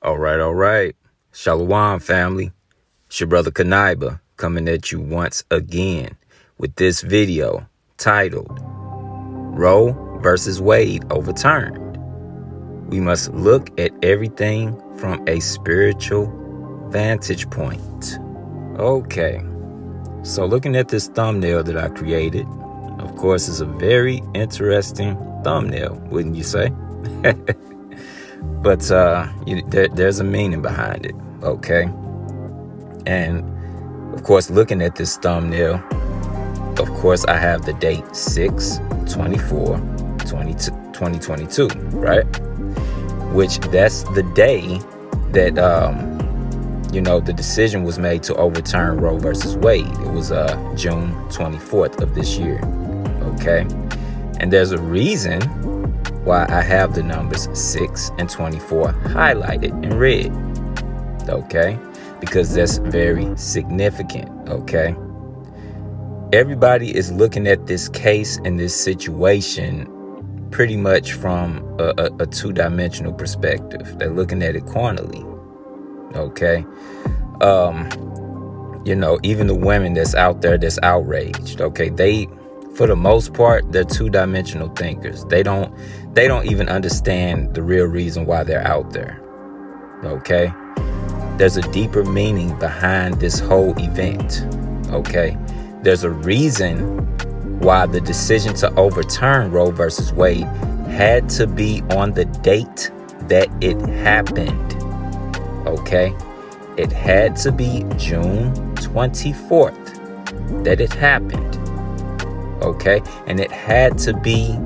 All right. Shalom, family. It's your brother Kanaiba coming at you once again with this video titled Roe versus Wade Overturned. We must look at everything from a spiritual vantage point. Okay, so looking at this thumbnail that I created, of course, is a very interesting thumbnail, wouldn't you say? But there's a meaning behind it, okay? And, of course, looking at this thumbnail, of course, I have the date 6/24/2022, right? Which that's the day that, the decision was made to overturn Roe versus Wade. It was June 24th of this year, okay? And there's a reason why I have the numbers 6 and 24 highlighted in red, okay? Because that's very significant, okay? Everybody is looking at this case and this situation pretty much from a two-dimensional perspective. They're looking at it carnally, okay? Even the women that's out there that's outraged, okay? They, for the most part, they're two-dimensional thinkers. They don't even understand the real reason why they're out there, okay? There's a deeper meaning behind this whole event, okay? There's a reason why the decision to overturn Roe versus Wade had to be on the date that it happened, okay? It had to be June 24th that it happened, okay? And it had to be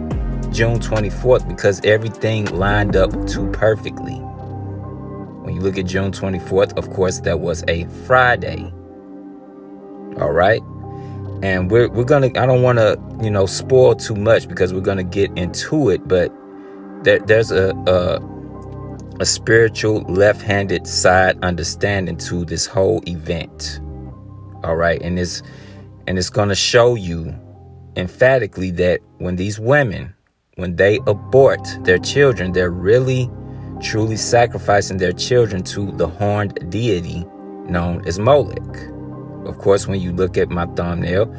June 24th because everything lined up too perfectly. When you look at June 24th, of course, that was a Friday, all right? And we're gonna, I don't want to, spoil too much because we're gonna get into it, but there's a spiritual left-handed side understanding to this whole event, all right? And it's gonna show you emphatically that when these women, when they abort their children, they're really, truly sacrificing their children to the horned deity known as Molech. Of course, when you look at my thumbnail,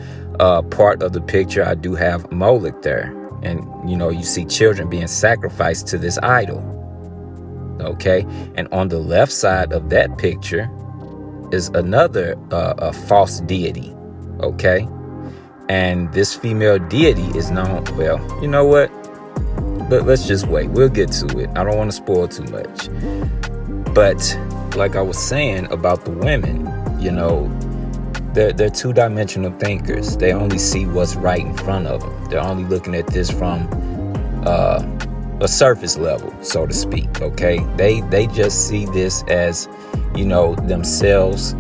part of the picture, I do have Molech there. And, you see children being sacrificed to this idol. Okay? And on the left side of that picture is another a false deity. Okay? And this female deity is known, well, you know what? Let's just wait. We'll get to it. I don't want to spoil too much. But like I was saying about the women, they're two-dimensional thinkers. They only see what's right in front of them. They're only looking at this from a surface level, so to speak, okay? They just see this as, themselves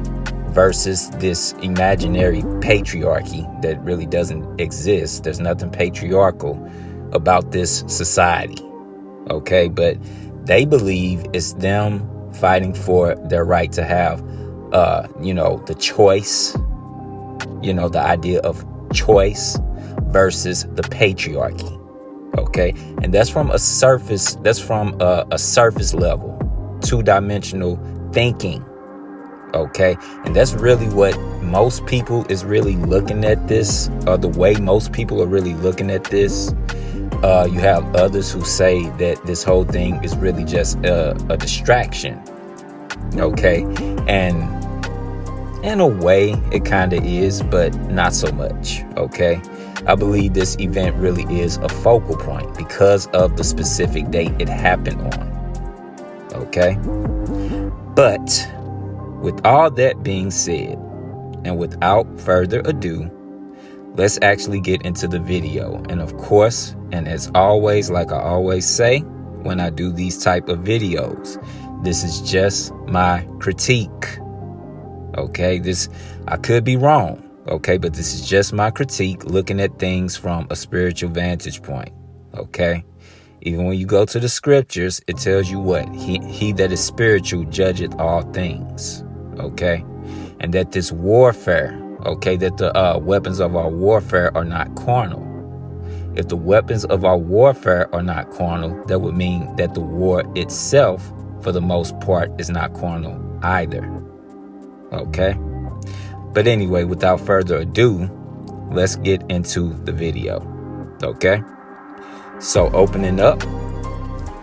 versus this imaginary patriarchy that really doesn't exist. There's nothing patriarchal about this society, okay? But they believe it's them fighting for their right to have the choice, the idea of choice versus the patriarchy, okay? And that's from a surface level, two-dimensional thinking, okay? And that's really what most people is really looking at this, or the way most people are really looking at this. You have others who say that this whole thing is really just a distraction, okay? And in a way, it kind of is, but not so much, okay? I believe this event really is a focal point because of the specific date it happened on, okay? But with all that being said, and without further ado, let's actually get into the video. And of course, and as always, like I always say when I do these type of videos, this is just my critique. Okay, I could be wrong, okay, but this is just my critique looking at things from a spiritual vantage point, okay? Even when you go to the scriptures, it tells you what? He that is spiritual judgeth all things, okay? And that this warfare, okay, that the weapons of our warfare are not carnal. If the weapons of our warfare are not carnal, that would mean that the war itself for the most part, is not carnal either. Okay? But anyway, without further ado, let's get into the video. Okay? So opening up,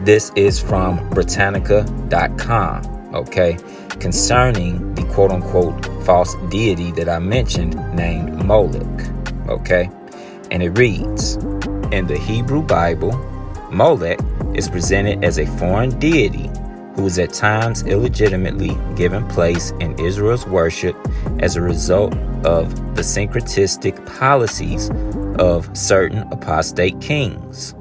this is from Britannica.com. Okay? Concerning the quote-unquote false deity that I mentioned named Moloch. Okay? And it reads, in the Hebrew Bible, Moloch is presented as a foreign deity who is at times illegitimately given place in Israel's worship as a result of the syncretistic policies of certain apostate kings.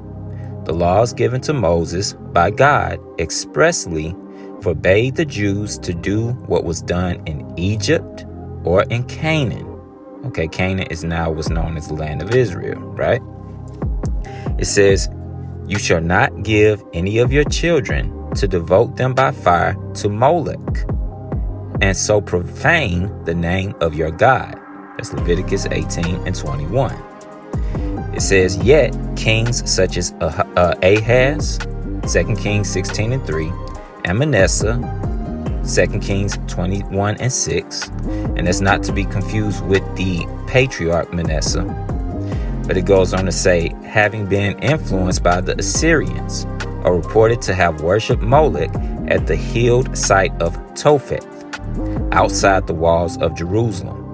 The laws given to Moses by God expressly forbade the Jews to do what was done in Egypt or in Canaan. Okay, Canaan is now what's known as the land of Israel, right? It says, you shall not give any of your children to devote them by fire to Moloch, and so profane the name of your God. That's Leviticus 18:21. It says, yet kings such as Ahaz, 2 Kings 16:3, and Manasseh, 2 Kings 21:6, and that's not to be confused with the patriarch Manasseh. But it goes on to say, having been influenced by the Assyrians, are reported to have worshipped Moloch at the hilled site of Topheth, outside the walls of Jerusalem.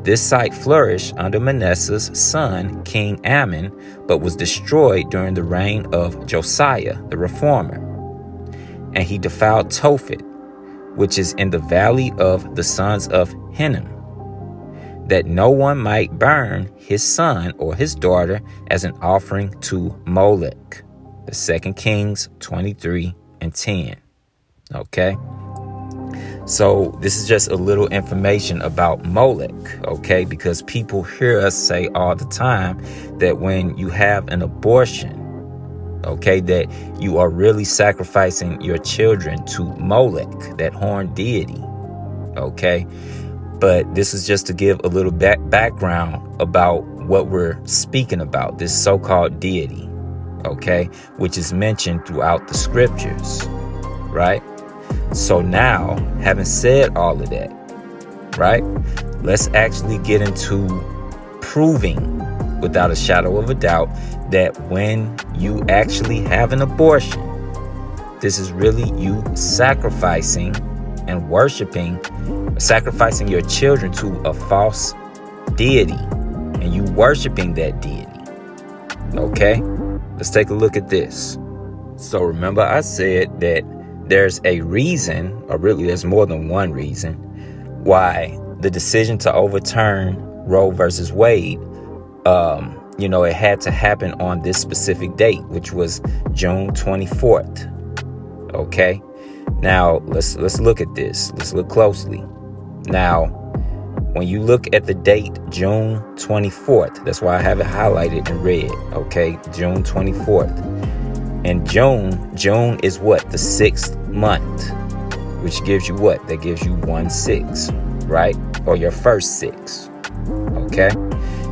This site flourished under Manasseh's son, King Ammon, but was destroyed during the reign of Josiah, the reformer. And he defiled Topheth, which is in the valley of the sons of Hinnom, that no one might burn his son or his daughter as an offering to Moloch. The 2 Kings 23:10. Okay? So this is just a little information about Moloch, okay? Because people hear us say all the time that when you have an abortion, okay, that you are really sacrificing your children to Moloch, that horned deity, okay? But this is just to give a little background about what we're speaking about, this so-called deity, okay, which is mentioned throughout the scriptures, right? So now, having said all of that, right, let's actually get into proving without a shadow of a doubt that when you actually have an abortion, this is really you sacrificing and sacrificing your children to a false deity, and you worshiping that deity. Okay, let's take a look at this. So remember I said that there's a reason, or really there's more than one reason, why the decision to overturn Roe versus Wade, it had to happen on this specific date, which was June 24th. Okay, now let's look at this. Let's look closely. Now, when you look at the date June 24th, that's why I have it highlighted in red. Okay, June 24th. And June is what? The 6th month, which gives you what? That gives you 1/6, right? Or your first 6. Okay.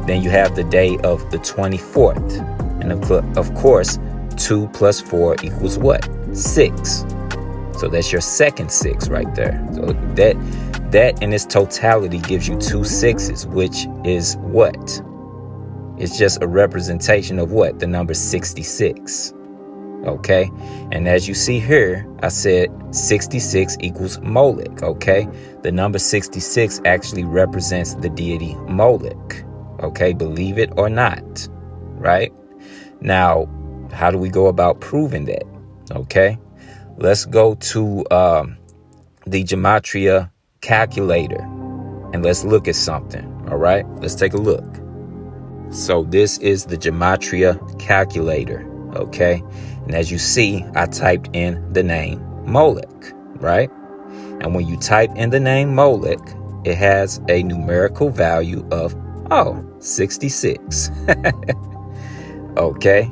Then you have the day of the 24th. And of course, 2 plus 4 equals what? 6. So that's your second 6 right there. So that in its totality gives you 2 6s, which is what? It's just a representation of what? The number 66. Okay, and as you see here, I said 66 equals Moloch. Okay, the number 66 actually represents the deity Moloch. Okay, believe it or not, right? Now, how do we go about proving that? Okay, let's go to the gematria calculator and let's look at something. All right, let's take a look. So this is the gematria calculator. Okay, and as you see, I typed in the name Moloch, right? And when you type in the name Moloch, it has a numerical value of 66. Okay,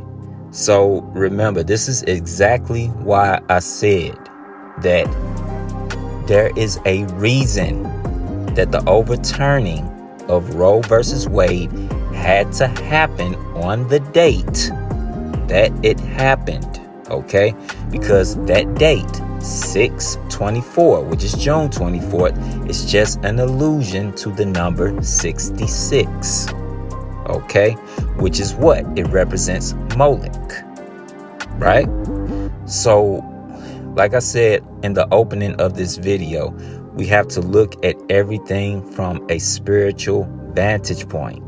so remember, this is exactly why I said that there is a reason that the overturning of Roe versus Wade had to happen on the date that it happened, okay? Because that date 624, which is June 24th, is just an allusion to the number 66. Okay, which is what? It represents Molech, right? So, like I said in the opening of this video, we have to look at everything from a spiritual vantage point.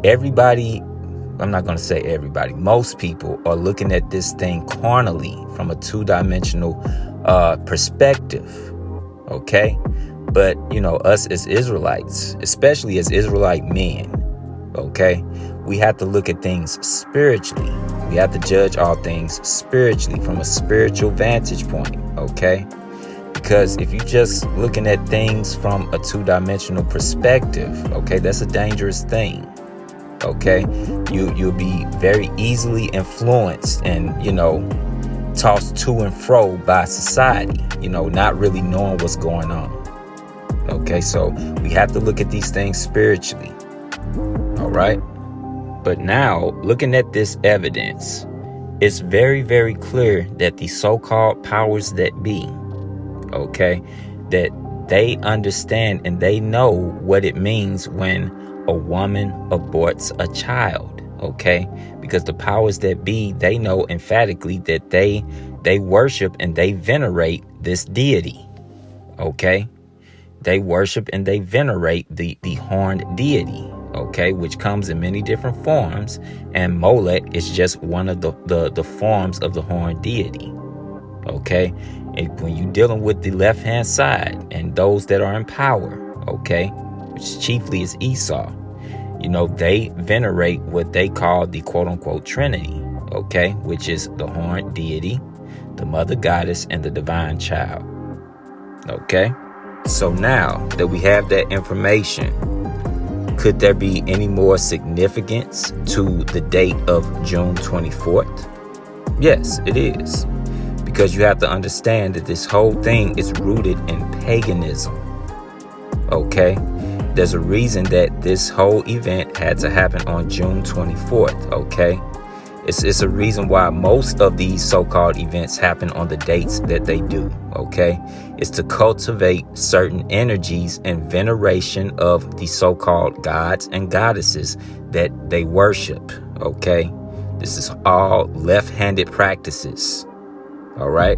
Everybody, I'm not going to say everybody, most people are looking at this thing carnally from a two-dimensional perspective, okay? But, us as Israelites, especially as Israelite men, okay, we have to look at things spiritually. We have to judge all things spiritually from a spiritual vantage point, okay? Because if you're just looking at things from a two-dimensional perspective, okay, that's a dangerous thing, okay? You'll be very easily influenced and, tossed to and fro by society, not really knowing what's going on, okay? So we have to look at these things spiritually, all right? But now, looking at this evidence, it's very, very clear that the so-called powers that be, okay, that they understand and they know what it means when a woman aborts a child, okay? Because the powers that be, they know emphatically that they worship and they venerate this deity, okay? They worship and they venerate the horned deity, okay, which comes in many different forms, and Molech is just one of the forms of the horned deity, okay? And when you're dealing with the left-hand side and those that are in power, okay, which chiefly is Esau, they venerate what they call the quote-unquote Trinity, okay, which is the horned deity, the mother goddess, and the divine child, okay? So now that we have that information, could there be any more significance to the date of June 24th? Yes, it is. Because you have to understand that this whole thing is rooted in paganism. Okay? There's a reason that this whole event had to happen on June 24th. Okay? It's a reason why most of these so-called events happen on the dates that they do, okay? It's to cultivate certain energies and veneration of the so-called gods and goddesses that they worship, okay? This is all left-handed practices, all right?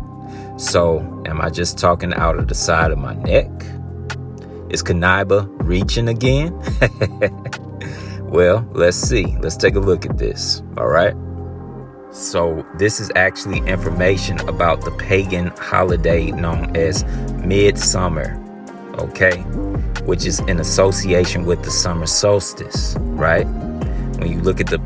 So, am I just talking out of the side of my neck? Is Kaniba reaching again? Well, let's see. Let's take a look at this, all right? So this is actually information about the pagan holiday known as Midsummer, okay, which is in association with the summer solstice, right? When you look at the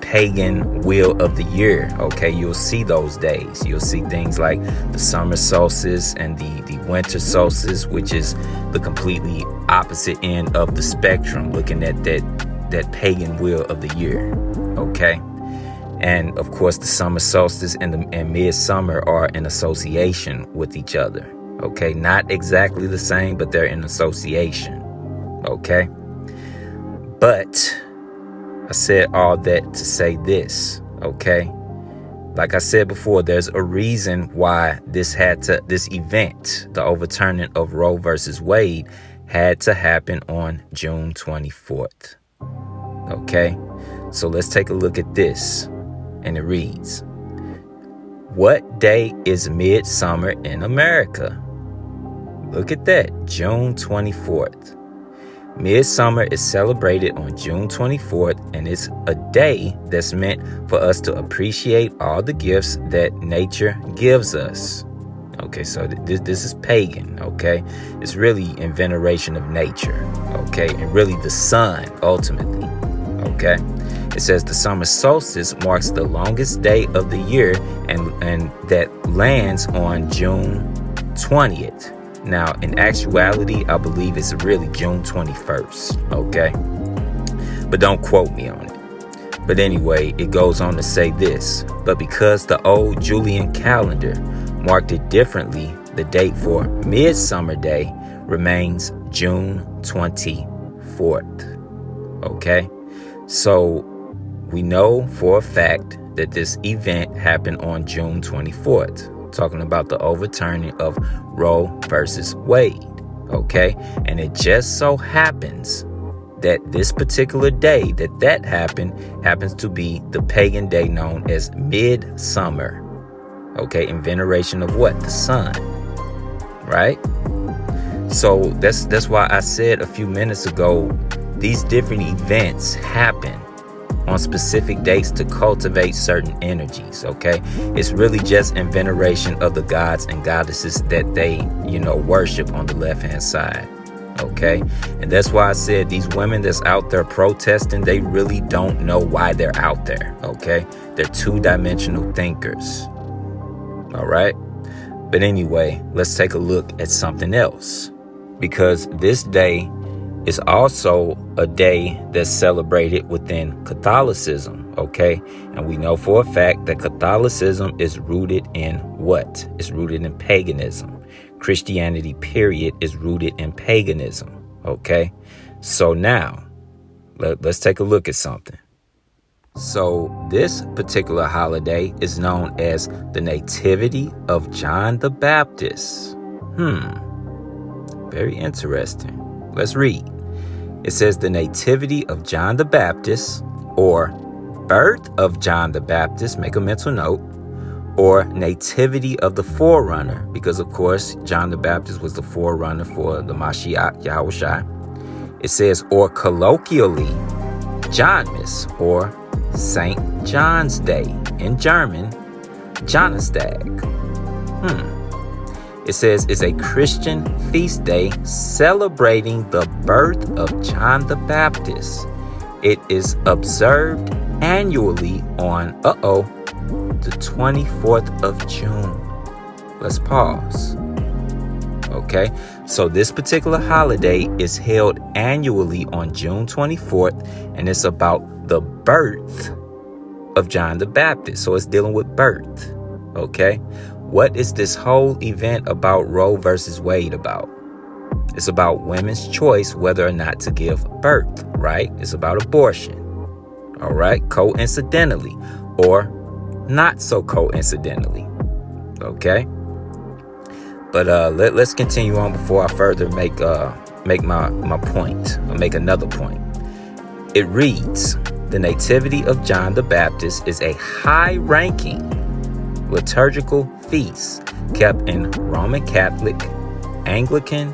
pagan wheel of the year, okay, you'll see those days. You'll see things like the summer solstice and the winter solstice, which is the completely opposite end of the spectrum, looking at that pagan wheel of the year, okay? And of course, the summer solstice and midsummer are in association with each other. Okay, not exactly the same, but they're in association. Okay, but I said all that to say this. Okay, like I said before, there's a reason why this event, the overturning of Roe versus Wade, had to happen on June 24th. Okay, so let's take a look at this. And it reads, what day is midsummer in America? Look at that, June 24th. Midsummer is celebrated on June 24th, and it's a day that's meant for us to appreciate all the gifts that nature gives us. Okay, so this is pagan, okay? It's really in veneration of nature, okay? And really the sun, ultimately, okay? It says the summer solstice marks the longest day of the year, and that lands on June 20th. Now, in actuality, I believe it's really June 21st, okay? But don't quote me on it. But anyway, it goes on to say this. But because the old Julian calendar marked it differently, the date for Midsummer Day remains June 24th, okay? So we know for a fact that this event happened on June 24th, talking about the overturning of Roe versus Wade. Okay, and it just so happens that this particular day that happened happens to be the pagan day known as Midsummer. Okay, in veneration of what? The sun, right? So that's why I said a few minutes ago, these different events happen on specific dates to cultivate certain energies. Okay, it's really just in veneration of the gods and goddesses that they, worship on the left hand side. Okay, and that's why I said these women that's out there protesting, they really don't know why they're out there. Okay, they're two-dimensional thinkers. All right, but anyway, let's take a look at something else, because this day is also a day that's celebrated within Catholicism, okay? And we know for a fact that Catholicism is rooted in what? It's rooted in paganism. Christianity, period, is rooted in paganism, okay? So now, let's take a look at something. So this particular holiday is known as the Nativity of John the Baptist. Very interesting. Let's read. It says the Nativity of John the Baptist, or Birth of John the Baptist, make a mental note, or Nativity of the Forerunner, because of course John the Baptist was the forerunner for the Mashiach, Yahushua. It says, or colloquially, Johnmas, or St. John's Day, in German, Johnstag. It says it's a Christian feast day celebrating the birth of John the Baptist. It is observed annually on, the 24th of June. Let's pause. Okay, so this particular holiday is held annually on June 24th, and it's about the birth of John the Baptist. So it's dealing with birth. Okay, what is this whole event about Roe versus Wade about? It's about women's choice whether or not to give birth, right? It's about abortion. All right, coincidentally or not so coincidentally. Okay, but let's continue on before I further make my point, or make another point. It reads, the Nativity of John the Baptist is a high-ranking liturgical feast kept in Roman Catholic, Anglican,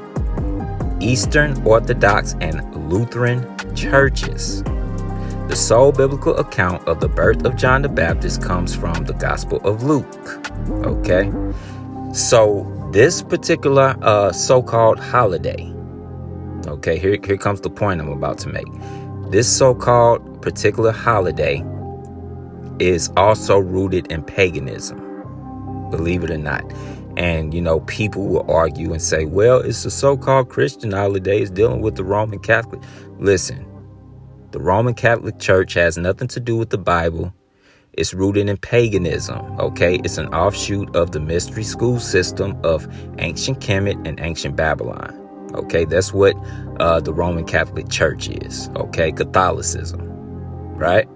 Eastern Orthodox, and Lutheran churches. The sole biblical account of the birth of John the Baptist comes from the Gospel of Luke. Okay, so this particular so-called holiday, okay, here comes the point I'm about to make. This so-called particular holiday is also rooted in paganism, believe it or not. And, people will argue and say, well, it's a so-called Christian holiday. It's dealing with the Roman Catholic. Listen, the Roman Catholic Church has nothing to do with the Bible. It's rooted in paganism, okay? It's an offshoot of the mystery school system of ancient Kemet and ancient Babylon, okay? That's what the Roman Catholic Church is, okay? Catholicism, right?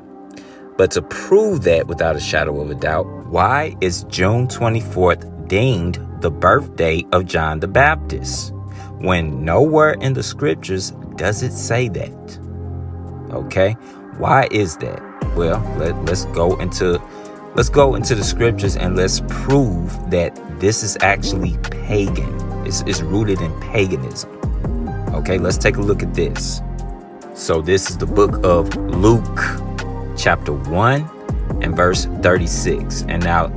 But to prove that without a shadow of a doubt, why is June 24th deemed the birthday of John the Baptist when nowhere in the scriptures does it say that? Okay, why is that? Well, let's go into the scriptures and let's prove that this is actually pagan. It's rooted in paganism. Okay, let's take a look at this. So this is the book of Luke, chapter 1 and verse 36. And now,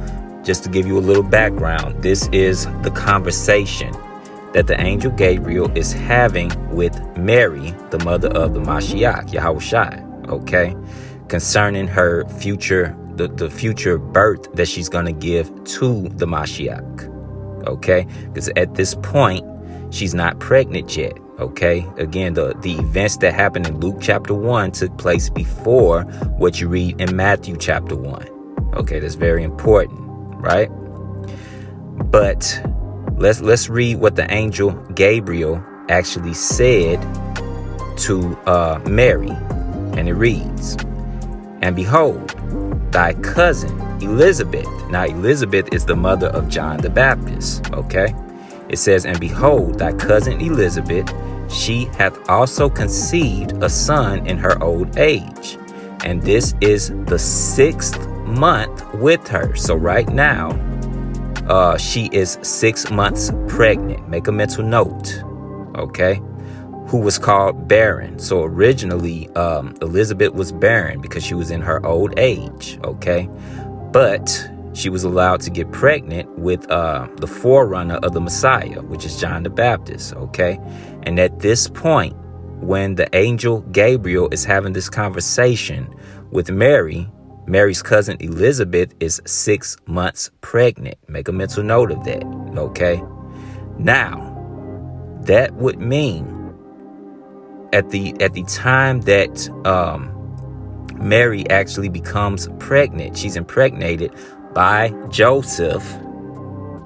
just to give you a little background, this is the conversation that the angel Gabriel is having with Mary, the mother of the Mashiach, Yahushua, okay, concerning her future, the future birth that she's going to give to the Mashiach, okay, because at this point, she's not pregnant yet, okay. Again, the events that happened in Luke chapter 1 took place before what you read in Matthew chapter 1, okay, that's very important, right? But let's read what the angel Gabriel actually said to Mary. And it reads, and behold, thy cousin, Elizabeth. Now, Elizabeth is the mother of John the Baptist, okay? It says, and behold, thy cousin Elizabeth, she hath also conceived a son in her old age. And this is the 6th month with her. So right now, she is 6 months pregnant. Make a mental note, okay? Who was called barren. So originally, Elizabeth was barren because she was in her old age, okay? But she was allowed to get pregnant with the forerunner of the Messiah, which is John the Baptist, okay? And at this point, when the angel Gabriel is having this conversation with Mary, Mary's cousin Elizabeth is 6 months pregnant. Make a mental note of that, okay? Now, that would mean at the time that Mary actually becomes pregnant, she's impregnated by Joseph.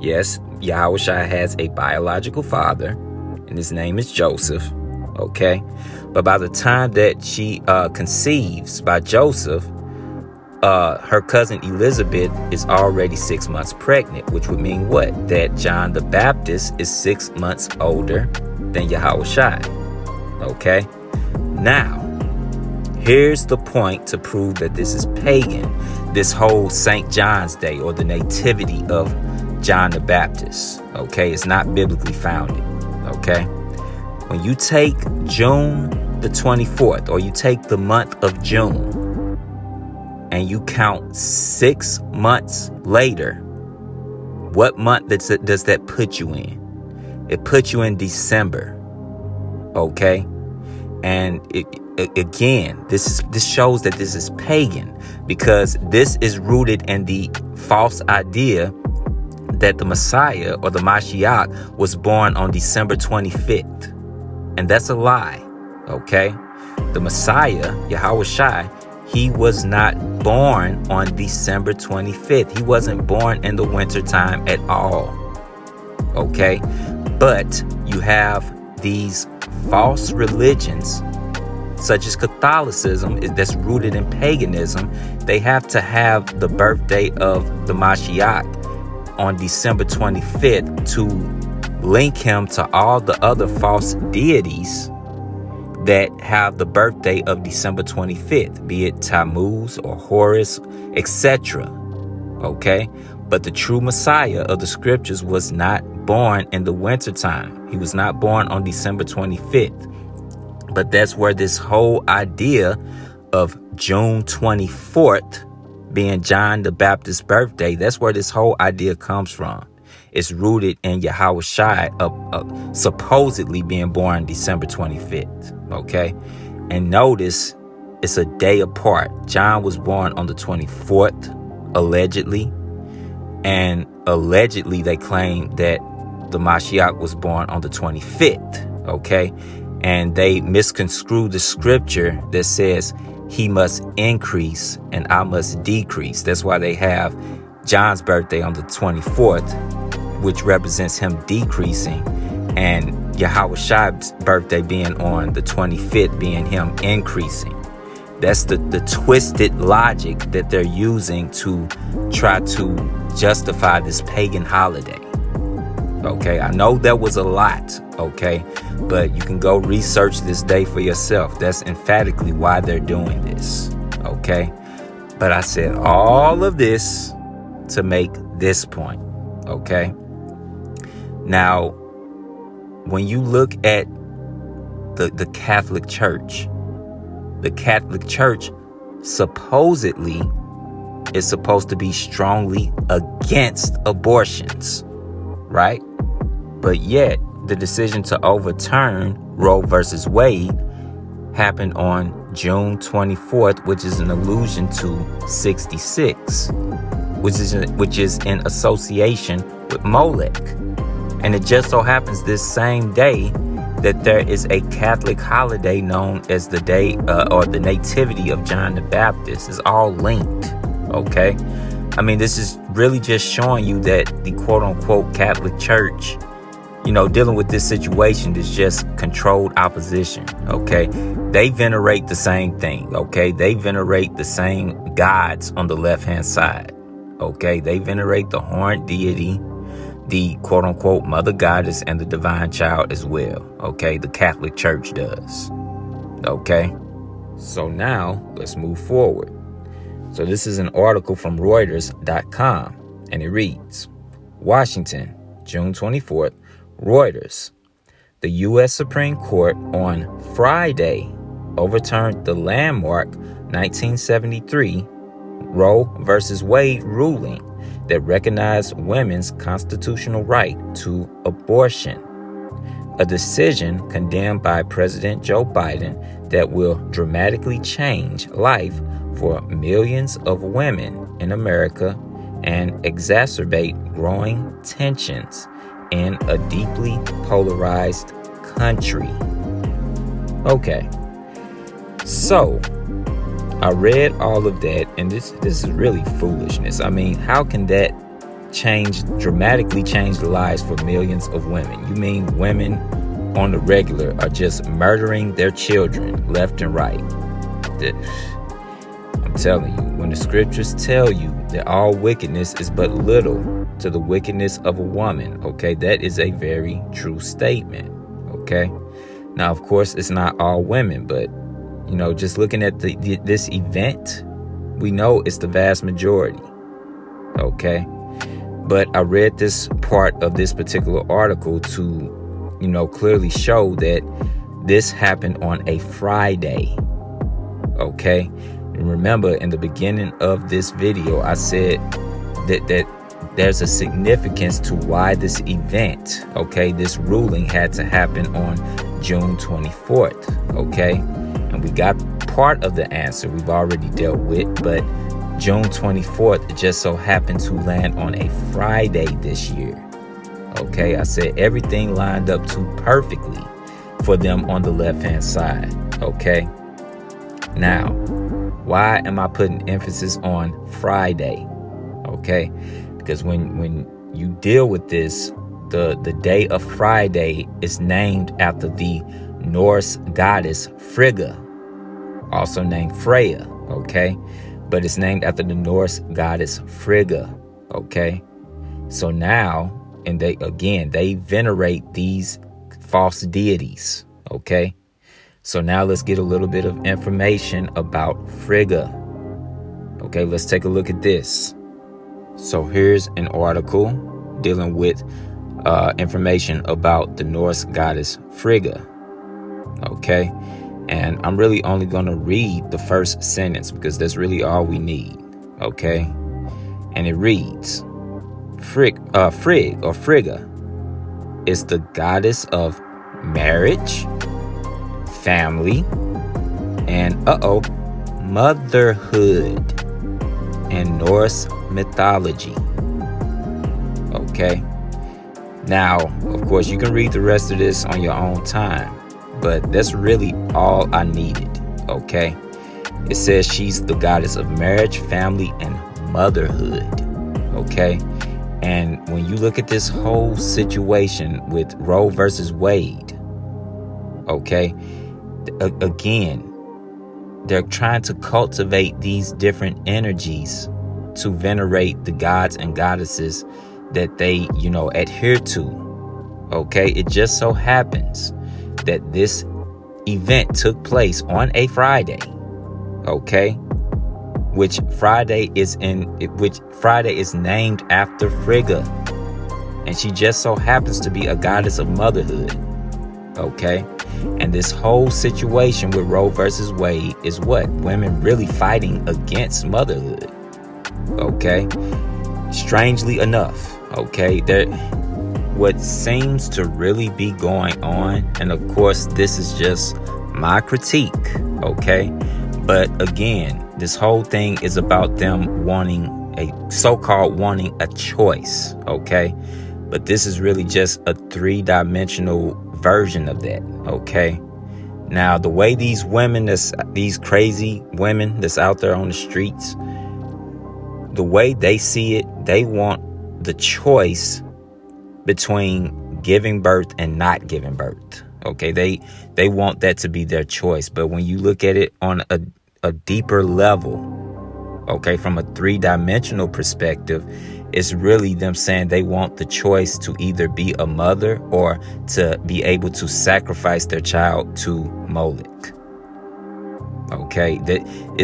Yes, Yahushua has a biological father, and his name is Joseph, okay? But by the time that she conceives by Joseph, her cousin Elizabeth is already 6 months pregnant, which would mean what? That John the Baptist is 6 months older than Yahushua, okay? Now, here's the point to prove that this is pagan. This whole St. John's Day or the nativity of John the Baptist, okay? It's not biblically founded, okay? When you take June the 24th, or you take the month of June, and you count 6 months later, what month does that put you in? It puts you in December, okay? And again, this shows that this is pagan, because this is rooted in the false idea that the Messiah or the Mashiach was born on December 25th. And that's a lie, okay? The Messiah, Yahushua, he was not born on December 25th. He wasn't born in the wintertime at all, okay? But you have these false religions, such as Catholicism, that's rooted in paganism. They have to have the birthday of the Mashiach on December 25th to link him to all the other false deities that have the birthday of December 25th, be it Tammuz or Horus, etc. Okay? But the true Messiah of the scriptures was not born in the wintertime. He was not born on December 25th. But that's where this whole idea of June 24th being John the Baptist's birthday, that's where this whole idea comes from. It's rooted in Yahushua supposedly being born December 25th, okay? And notice it's a day apart. John was born on the 24th, allegedly. And allegedly they claim that the Mashiach was born on the 25th, okay? And they misconstrue the scripture that says he must increase and I must decrease. That's why they have John's birthday on the 24th, which represents him decreasing, and Yahushua's birthday being on the 25th, being him increasing. That's the twisted logic that they're using to try to justify this pagan holiday. Okay, I know that was a lot, okay, but you can go research this day for yourself. That's emphatically why they're doing this, okay? But I said all of this to make this point, okay? Now, when you look at the Catholic Church supposedly is supposed to be strongly against abortions, right? But yet, the decision to overturn Roe versus Wade happened on June 24th, which is an allusion to 66, which is in association with Molech. And it just so happens this same day that there is a Catholic holiday known as the day or the nativity of John the Baptist. It's all linked, okay? I mean, this is really just showing you that the quote-unquote Catholic Church, you know, dealing with this situation is just controlled opposition, okay? They venerate the same thing, okay? They venerate the same gods on the left-hand side, Okay, they venerate the horned deity, the quote-unquote mother goddess, and the divine child as well. Okay, the Catholic Church does. Okay, so now let's move forward. So this is an article from Reuters.com, and it reads, Washington, June 24th, Reuters. The U.S. Supreme Court on Friday overturned the landmark 1973 Roe v. Wade ruling that recognized women's constitutional right to abortion, a decision condemned by President Joe Biden that will dramatically change life for millions of women in America and exacerbate growing tensions in a deeply polarized country. Okay, so I read all of that, and this is really foolishness. I mean, how can that dramatically change the lives for millions of women? You mean women on the regular are just murdering their children left and right? I'm telling you, when the scriptures tell you that all wickedness is but little to the wickedness of a woman, okay, that is a very true statement, okay? Now, of course, it's not all women, but, you know, just looking at this event, we know it's the vast majority, okay? But I read this part of this particular article to, you know, clearly show that this happened on a Friday, okay? And remember, in the beginning of this video, I said that there's a significance to why this event, okay, this ruling had to happen on June 24th, okay? And we got part of the answer we've already dealt with, but June 24th just so happened to land on a Friday this year, okay? I said everything lined up too perfectly for them on the left-hand side, okay? Now, why am I putting emphasis on Friday, okay? Because when you deal with this, the day of Friday is named after the Norse goddess Frigga, also named Freya, okay? But it's named after the Norse goddess Frigga, okay? So now, and they venerate these false deities, okay? So now let's get a little bit of information about Frigga. Okay, let's take a look at this. So here's an article dealing with information about the Norse goddess Frigga. Okay, and I'm really only going to read the first sentence because that's really all we need. Okay, and it reads, Frigg or Frigga is the goddess of marriage, family, and motherhood in Norse mythology. Okay, now of course you can read the rest of this on your own time, but that's really all I needed. Okay, it says she's the goddess of marriage, family, and motherhood. Okay, and when you look at this whole situation with Roe versus Wade, okay, again, they're trying to cultivate these different energies to venerate the gods and goddesses that they, you know, adhere to. Okay, it just so happens that this event took place on a Friday. Okay, which Friday is named after Frigga, and she just so happens to be a goddess of motherhood. Okay, and this whole situation with Roe versus Wade is what? Women really fighting against motherhood. Okay, strangely enough, okay, what seems to really be going on, and of course this is just my critique, okay, but again, this whole thing is about them wanting a choice, okay, but this is really just a three-dimensional version of that, okay. Now, the way these crazy women that's out there on the streets, the way they see it, they want the choice between giving birth and not giving birth. Okay, they want that to be their choice. But when you look at it on a deeper level, Okay, from a three-dimensional perspective, it's really them saying they want the choice to either be a mother or to be able to sacrifice their child to Moloch. Okay,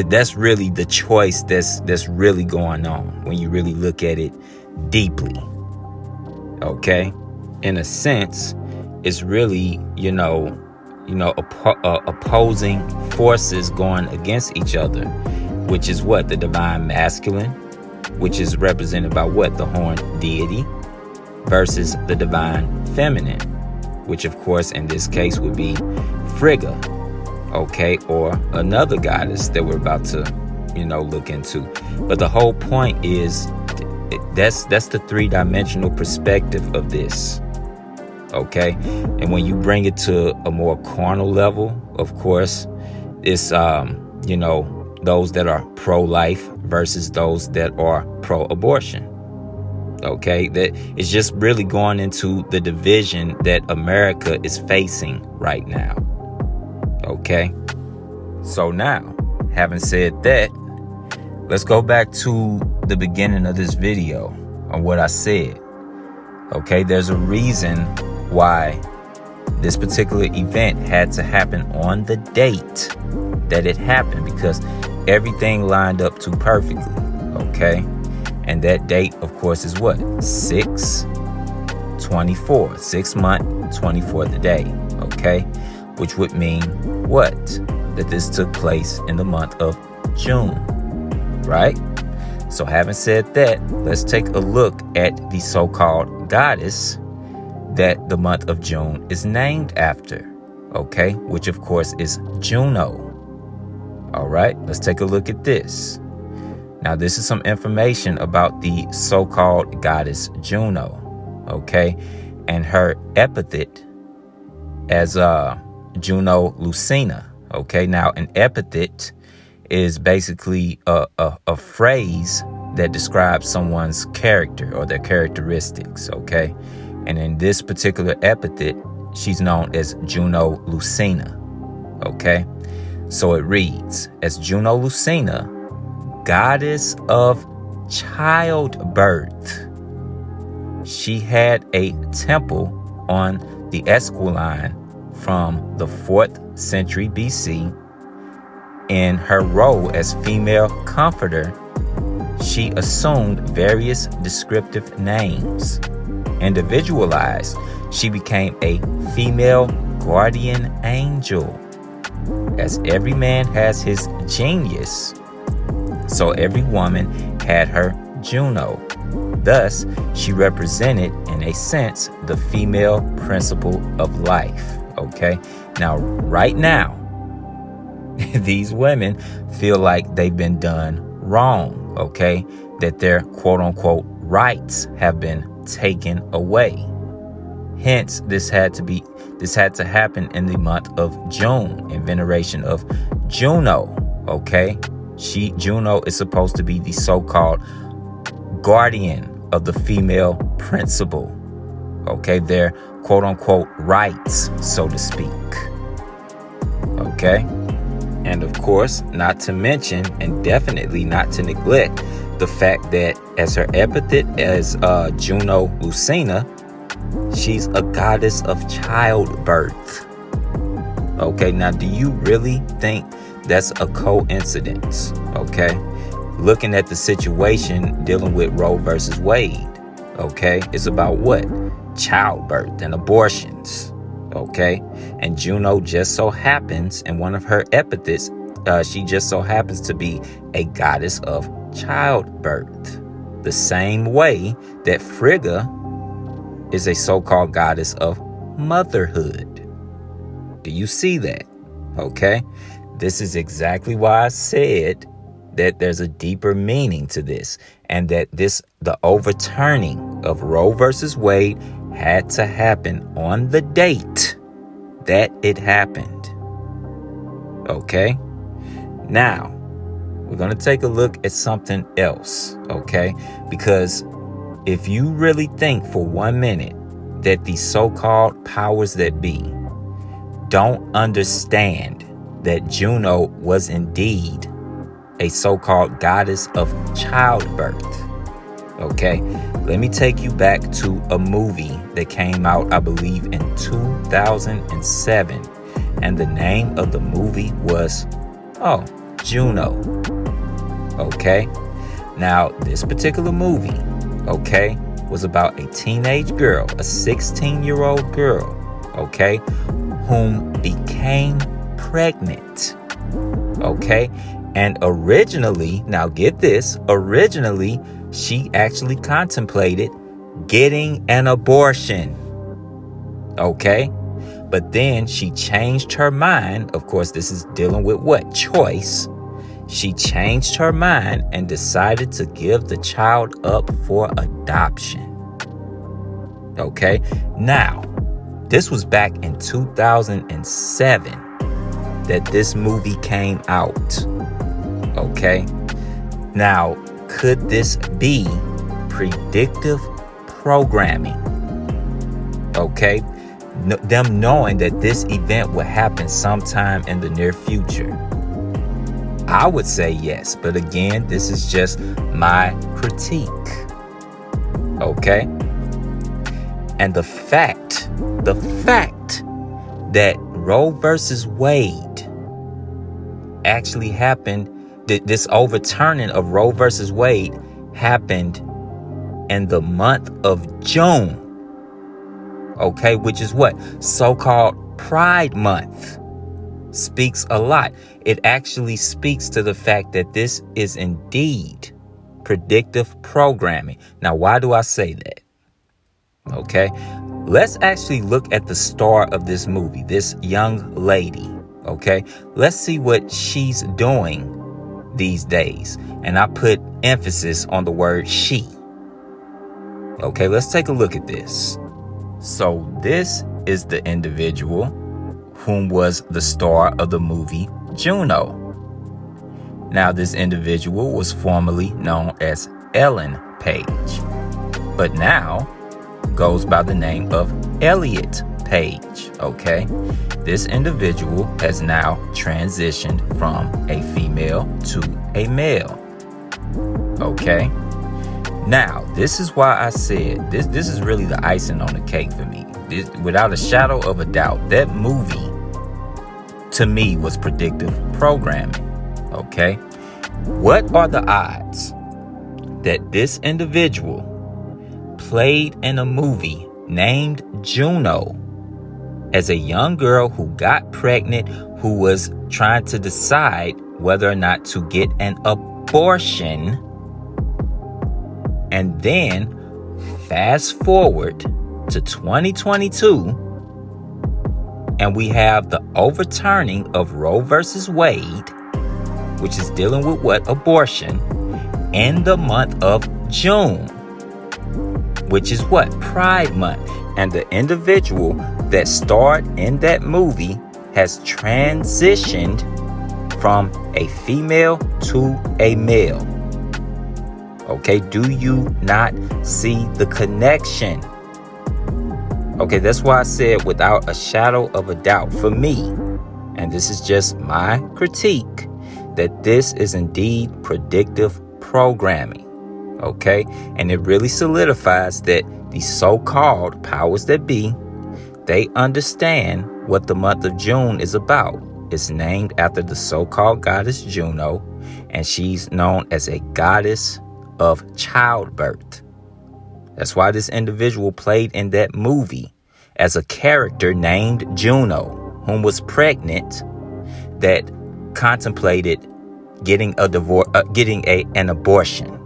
that's really the choice that's really going on when you really look at it deeply. Okay, in a sense, it's really opposing forces going against each other, which is what? The divine masculine, which is represented by what? The horned deity, versus the divine feminine, which of course in this case would be Frigga, okay, or another goddess that we're about to, look into. But the whole point is that's the three-dimensional perspective of this, okay? And when you bring it to a more carnal level, of course, it's those that are pro-life versus those that are pro-abortion. Okay, that is just really going into the division that America is facing right now. Okay, so now, having said that, let's go back to the beginning of this video on what I said. Okay, there's a reason why this particular event had to happen on the date that it happened, because everything lined up too perfectly. Okay, and that date, of course, is what? 6/24, 6 month, 24th day. Okay, which would mean what? That this took place in the month of June, right? So having said that, let's take a look at the so-called goddess that the month of June is named after, okay? Which of course is Juno. All right, let's take a look at this. Now, this is some information about the so-called goddess Juno, okay? And her epithet as Juno Lucina, okay? Now, an epithet is basically a phrase that describes someone's character or their characteristics, okay? And in this particular epithet, she's known as Juno Lucina, okay? So it reads, as Juno Lucina, goddess of childbirth. She had a temple on the Esquiline from the 4th century BC. In her role as female comforter, she assumed various descriptive names. Individualized, she became a female guardian angel. As every man has his genius, so every woman had her Juno. Thus, she represented, in a sense, the female principle of life. Okay? Now, right now, these women feel like they've been done wrong. Okay? That their quote-unquote rights have been taken away. Hence, this had to happen in the month of June in veneration of Juno. Okay? Juno is supposed to be the so-called guardian of the female principle. Okay, their quote-unquote rights, so to speak. Okay, and of course, not to mention, and definitely not to neglect, the fact that as her epithet as Juno Lucina, she's a goddess of childbirth. Okay, now do you really think that's a coincidence? Okay, looking at the situation dealing with Roe versus Wade, okay, it's about what? Childbirth and abortions, okay? And Juno just so happens, in one of her epithets, she just so happens to be a goddess of childbirth. The same way that Frigga is a so-called goddess of motherhood. Do you see that? Okay? This is exactly why I said that there's a deeper meaning to this, and that the overturning of Roe versus Wade had to happen on the date that it happened. Okay? Now, we're going to take a look at something else, okay? Because if you really think for 1 minute that the so-called powers that be don't understand that Juno was indeed a so-called goddess of childbirth. Okay, let me take you back to a movie that came out, I believe, in 2007. And the name of the movie was, Juno. Okay, now this particular movie, okay, was about a teenage girl, a 16-year-old girl, okay, whom became pregnant. Okay, and originally, now get this, originally, she actually contemplated getting an abortion. Okay, but then she changed her mind. Of course, this is dealing with what? Choice. She changed her mind and decided to give the child up for adoption. Okay, now, this was back in 2007 that this movie came out. Okay, now, could this be predictive programming? Okay, them knowing that this event will happen sometime in the near future. I would say yes, but again, this is just my critique. Okay, and the fact that Roe versus Wade actually happened, this overturning of Roe versus Wade happened in the month of June. Okay, which is what? So-called Pride Month. Speaks a lot. It actually speaks to the fact that this is indeed predictive programming. Now, why do I say that? Okay, let's actually look at the star of this movie, this young lady. Okay, let's see what she's doing these days. And I put emphasis on the word she. Okay, let's take a look at this. So this is the individual whom was the star of the movie Juno. Now, this individual was formerly known as Ellen Page, but now goes by the name of Elliot Page. Okay, this individual has now transitioned from a female to a male. Okay, now this is why I said this is really the icing on the cake for me. This, without a shadow of a doubt, that movie to me was predictive programming. Okay, what are the odds that this individual played in a movie named Juno as a young girl who got pregnant, who was trying to decide whether or not to get an abortion, and then fast forward to 2022, and we have the overturning of Roe versus Wade, which is dealing with what? Abortion, in the month of June, which is what? Pride Month. And the individual that starred in that movie has transitioned from a female to a male. Okay, do you not see the connection? Okay, that's why I said without a shadow of a doubt, for me, and this is just my critique, that this is indeed predictive programming. Okay, and it really solidifies that the so-called powers that be, they understand what the month of June is about. It's named after the so-called goddess Juno, and she's known as a goddess of childbirth. That's why this individual played in that movie as a character named Juno, whom was pregnant, that contemplated getting a divorce, an abortion.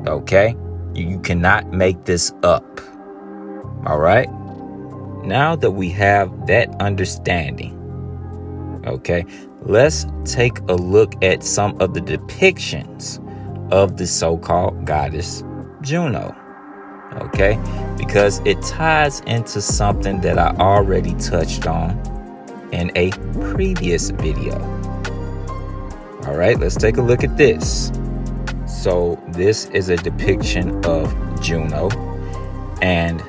Okay, you cannot make this up. All right. Now that we have that understanding, okay, let's take a look at some of the depictions of the so-called goddess Juno. Okay, because it ties into something that I already touched on in a previous video. All right, let's take a look at this. So this is a depiction of Juno, and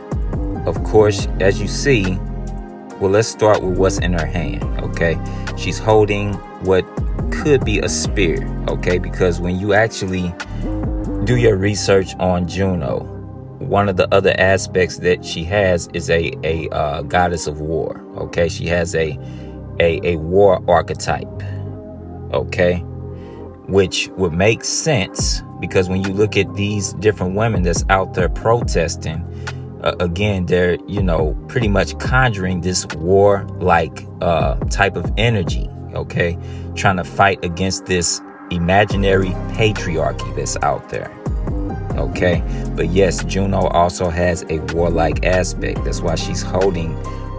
of course, as you see, well, let's start with what's in her hand. Okay, she's holding what could be a spirit, okay? Because when you actually do your research on Juno, one of the other aspects that she has is a goddess of war, okay? She has a war archetype, okay? Which would make sense because when you look at these different women that's out there protesting, again, they're, pretty much conjuring this war-like type of energy, okay? Trying to fight against this imaginary patriarchy that's out there, okay? But yes, Juno also has a warlike aspect. That's why she's holding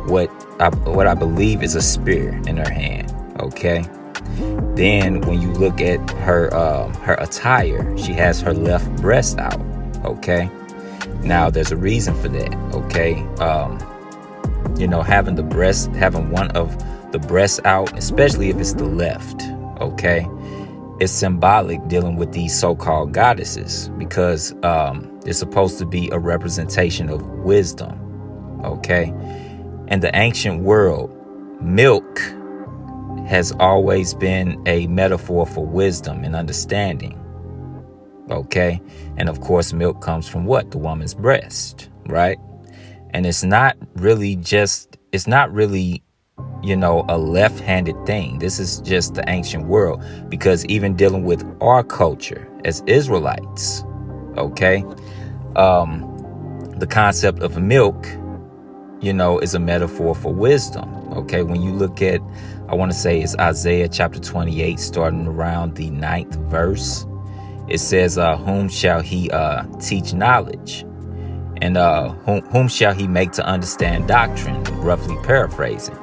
what I believe is a spear in her hand, okay? Then when you look at her attire, she has her left breast out, okay? Now there's a reason for that, okay? Having one of the breasts out, especially if it's the left, okay? It's symbolic dealing with these so-called goddesses because it's supposed to be a representation of wisdom, okay? In the ancient world, milk has always been a metaphor for wisdom and understanding, okay? And of course, milk comes from what? The woman's breast, right? And it's not really, a left-handed thing. This is just the ancient world, because even dealing with our culture as Israelites, okay, the concept of milk, is a metaphor for wisdom, okay? When you look at, I want to say it's Isaiah chapter 28, starting around the 9th verse, it says, whom shall he teach knowledge? And whom shall he make to understand doctrine? Roughly paraphrasing.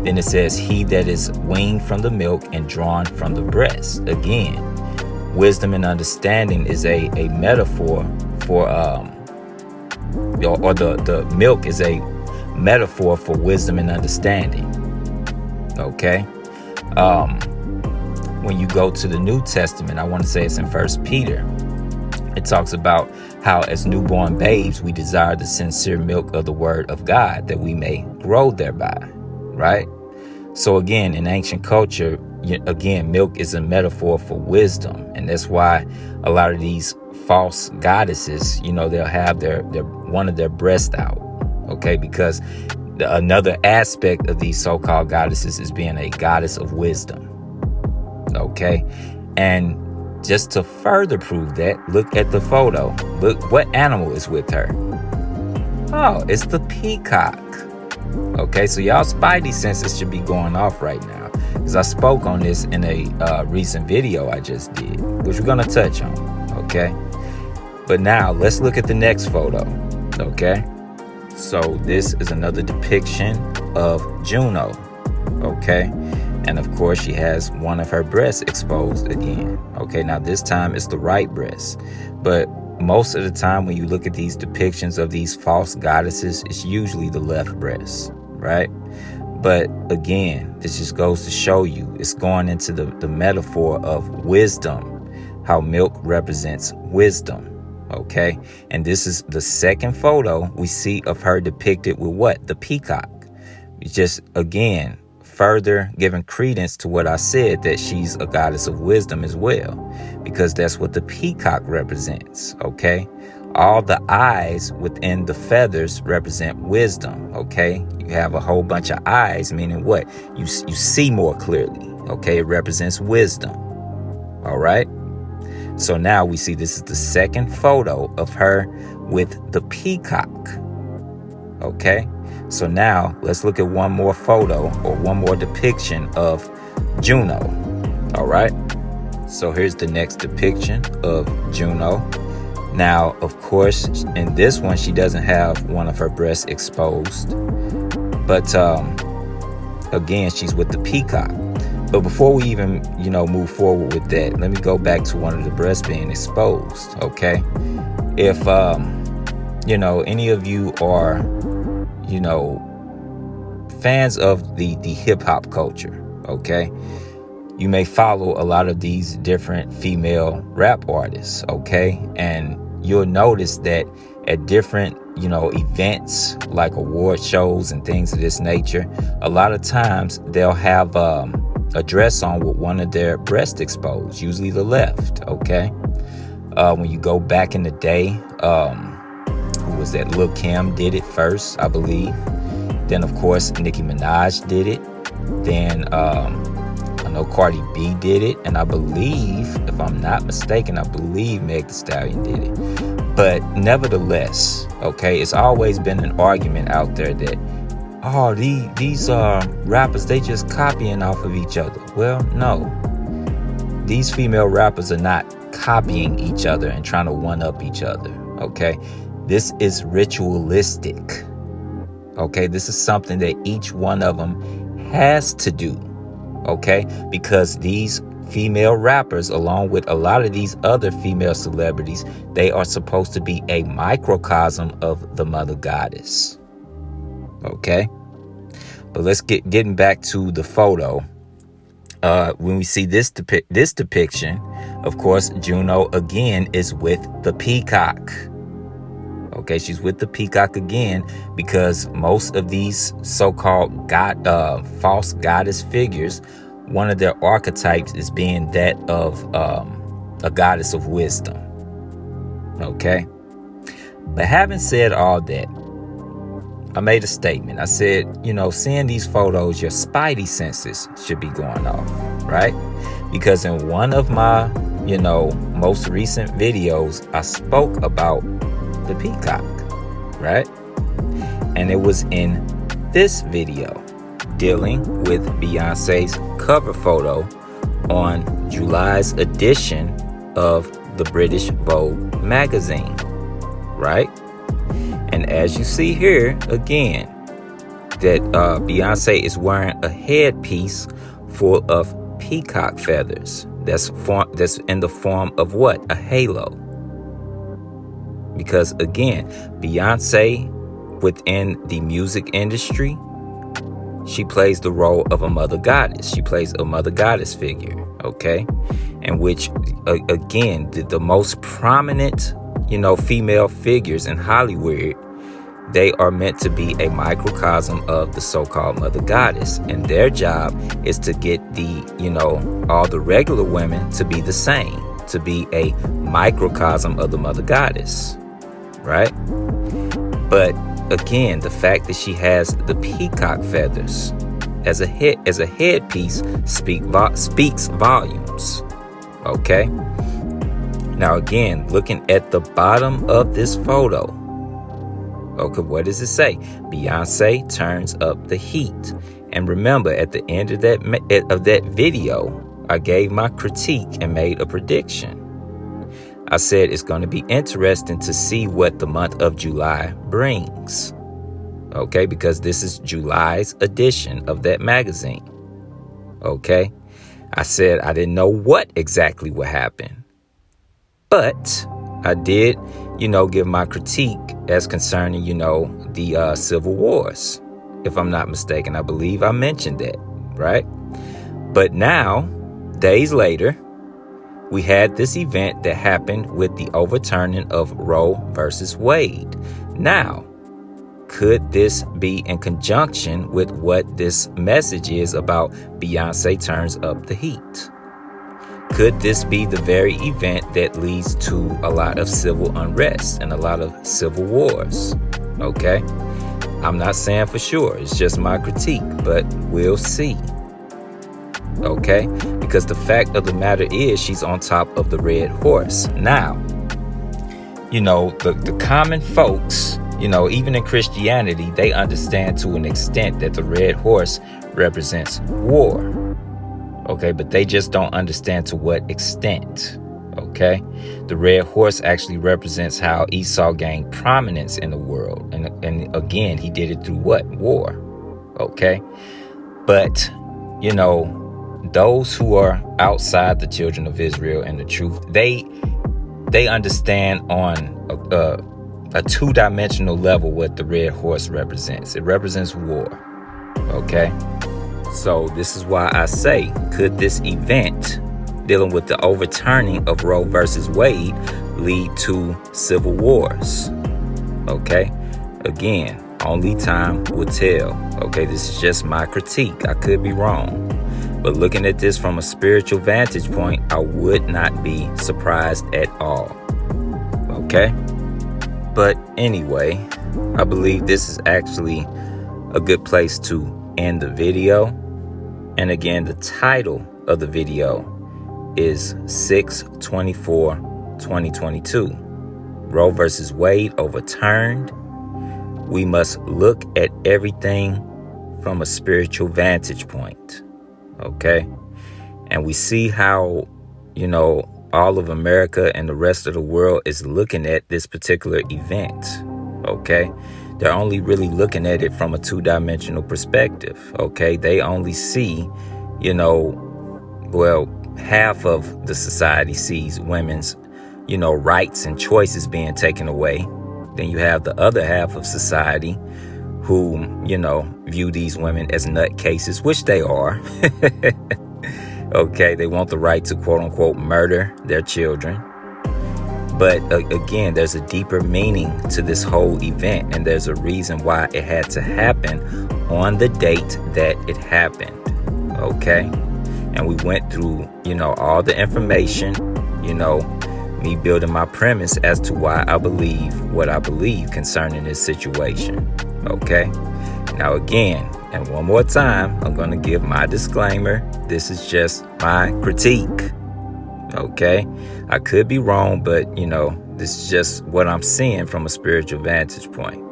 Then it says, he that is weaned from the milk and drawn from the breast. Again, wisdom and understanding is a metaphor for, the milk is a metaphor for wisdom and understanding. Okay. When you go to the New Testament, I want to say it's in 1 Peter. It talks about how as newborn babes, we desire the sincere milk of the word of God that we may grow thereby. Right. So again, in ancient culture, milk is a metaphor for wisdom. And that's why a lot of these false goddesses, they'll have their one of their breasts out. Okay, because another aspect of these so-called goddesses is being a goddess of wisdom. Okay, and just to further prove that, look at the photo. Look what animal is with her. Oh, it's the peacock. Okay, so y'all spidey senses should be going off right now, because I spoke on this in a recent video I just did, which we're gonna touch on. Okay, but now let's look at the next photo. Okay. So this is another depiction of Juno, okay? And of course, she has one of her breasts exposed again. Okay, now this time it's the right breast. But most of the time when you look at these depictions of these false goddesses, it's usually the left breast, right? But again, this just goes to show you, it's going into the metaphor of wisdom, how milk represents wisdom. Okay, and this is the second photo we see of her depicted with what? The peacock. It's just, again, further giving credence to what I said, that she's a goddess of wisdom as well, because that's what the peacock represents. Okay, all the eyes within the feathers represent wisdom. Okay, you have a whole bunch of eyes, meaning what? You see more clearly. Okay, it represents wisdom. All right. So now we see this is the second photo of her with the peacock. Okay, so now let's look at one more photo or one more depiction of Juno. All right, so here's the next depiction of Juno. Now, of course, in this one, she doesn't have one of her breasts exposed, but again, she's with the peacock. But before we even, move forward with that, let me go back to one of the breasts being exposed, okay? If, any of you are, fans of the hip-hop culture, okay? You may follow a lot of these different female rap artists, okay? And you'll notice that at different, events like award shows and things of this nature, a lot of times they'll have a dress on with one of their breasts exposed, usually the left, okay? When you go back in the day, who was that? Lil' Kim did it first, I believe. Then, of course, Nicki Minaj did it. Then, I know Cardi B did it. And I believe, if I'm not mistaken, I believe Meg Thee Stallion did it. But nevertheless, okay, it's always been an argument out there that, oh, these rappers, they just copying off of each other. Well, no. These female rappers are not copying each other and trying to one-up each other, okay? This is ritualistic, okay? This is something that each one of them has to do, okay? Because these female rappers, along with a lot of these other female celebrities, they are supposed to be a microcosm of the mother goddess, okay? But let's getting back to the photo. When we see this depiction, of course, Juno again is with the peacock. Okay, she's with the peacock again because most of these so-called false goddess figures, one of their archetypes is being that of a goddess of wisdom. Okay, but having said all that, I made a statement. I said, seeing these photos, your spidey senses should be going off, right? Because in one of my, most recent videos, I spoke about the peacock, right? And it was in this video dealing with Beyonce's cover photo on July's edition of the British Vogue magazine, right? And as you see here, again, that Beyonce is wearing a headpiece full of peacock feathers. That's in the form of what? A halo. Because again, Beyonce, within the music industry, she plays the role of a mother goddess. She plays a mother goddess figure, okay? And which, again, the most prominent, female figures in Hollywood, they are meant to be a microcosm of the so-called mother goddess. And their job is to get all the regular women to be the same, to be a microcosm of the mother goddess, right? But again, the fact that she has the peacock feathers as a headpiece speaks volumes, okay? Now again, looking at the bottom of this photo, okay, what does it say? Beyonce turns up the heat. And remember, at the end of that video, I gave my critique and made a prediction. I said it's going to be interesting to see what the month of July brings. Okay, because this is July's edition of that magazine. Okay, I said I didn't know what exactly would happen, but I did, give my critique as concerning, the civil wars. If I'm not mistaken, I believe I mentioned that, right? But now, days later, we had this event that happened with the overturning of Roe versus Wade. Now, could this be in conjunction with what this message is about Beyonce turns up the heat? Could this be the very event that leads to a lot of civil unrest and a lot of civil wars? Okay? I'm not saying for sure. It's just my critique, but we'll see. Okay? Because the fact of the matter is she's on top of the red horse. Now, the common folks, even in Christianity, they understand to an extent that the red horse represents war. Okay, but they just don't understand to what extent. Okay, the red horse actually represents how Esau gained prominence in the world, and again, he did it through what? War. Okay, but those who are outside the children of Israel and the truth, they understand on a two-dimensional level what the red horse represents. It represents war. Okay. So this is why I say, could this event dealing with the overturning of Roe versus Wade lead to civil wars? Okay. Again, only time will tell. Okay. This is just my critique. I could be wrong. But looking at this from a spiritual vantage point, I would not be surprised at all. Okay? But anyway, I believe this is actually a good place to end the video. And again, the title of the video is 6/24/2022. Roe versus Wade overturned. We must look at everything from a spiritual vantage point. Okay? And we see how, all of America and the rest of the world is looking at this particular event. Okay? They're only really looking at it from a two-dimensional perspective. Okay? They only see, half of the society sees women's, rights and choices being taken away. Then you have the other half of society who, view these women as nutcases, which they are. Okay, they want the right to quote unquote murder their children. But again, there's a deeper meaning to this whole event, and there's a reason why it had to happen on the date that it happened. Okay, and we went through, all the information, me building my premise as to why I believe what I believe concerning this situation. Okay, now again, and one more time, I'm going to give my disclaimer. This is just my critique. Okay, I could be wrong, but this is just what I'm seeing from a spiritual vantage point.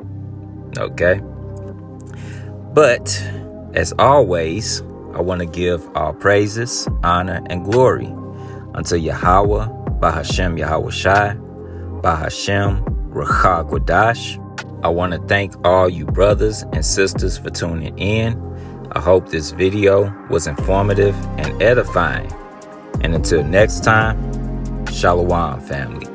Okay, but as always, I want to give all praises, honor, and glory unto Yahweh, Bahashem Yahweh Shai, Bahashem Ruach Kodash. I want to thank all you brothers and sisters for tuning in. I hope this video was informative and edifying. And until next time, Shalom, family.